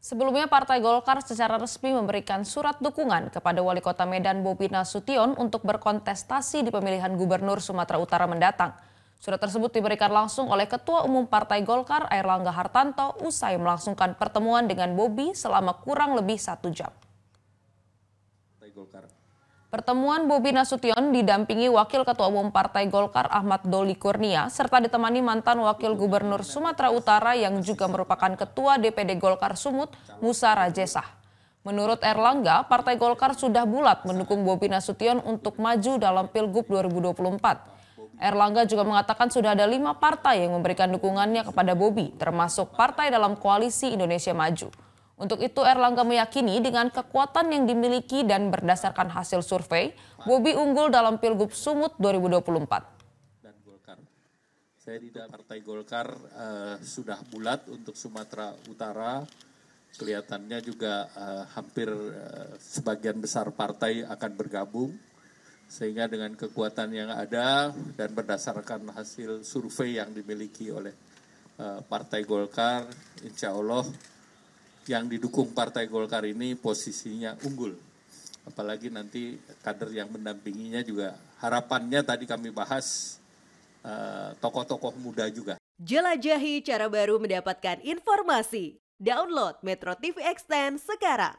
Sebelumnya Partai Golkar secara resmi memberikan surat dukungan kepada Wali Kota Medan Bobi Nasution untuk berkontestasi di pemilihan Gubernur Sumatera Utara mendatang. Surat tersebut diberikan langsung oleh Ketua Umum Partai Golkar Airlangga Hartarto usai melangsungkan pertemuan dengan Bobi selama kurang lebih 1 jam. Pertemuan Bobi Nasution didampingi Wakil Ketua Umum Partai Golkar Ahmad Doli Kurnia serta ditemani mantan Wakil Gubernur Sumatera Utara yang juga merupakan Ketua DPD Golkar Sumut, Musa Rajesah. Menurut Airlangga, Partai Golkar sudah bulat mendukung Bobi Nasution untuk maju dalam Pilgub 2024. Airlangga juga mengatakan sudah ada 5 partai yang memberikan dukungannya kepada Bobi, termasuk partai dalam koalisi Indonesia Maju. Untuk itu Airlangga meyakini dengan kekuatan yang dimiliki dan berdasarkan hasil survei, Bobi unggul dalam Pilgub Sumut 2024. Dan Golkar, saya tidak Partai Golkar sudah bulat untuk Sumatera Utara. Kelihatannya juga hampir sebagian besar partai akan bergabung. Sehingga dengan kekuatan yang ada dan berdasarkan hasil survei yang dimiliki oleh Partai Golkar, insya Allah yang didukung Partai Golkar ini posisinya unggul. Apalagi nanti kader yang mendampinginya juga harapannya tadi kami bahas tokoh-tokoh muda juga. Jelajahi cara baru mendapatkan informasi. Download Metro TV Extend sekarang.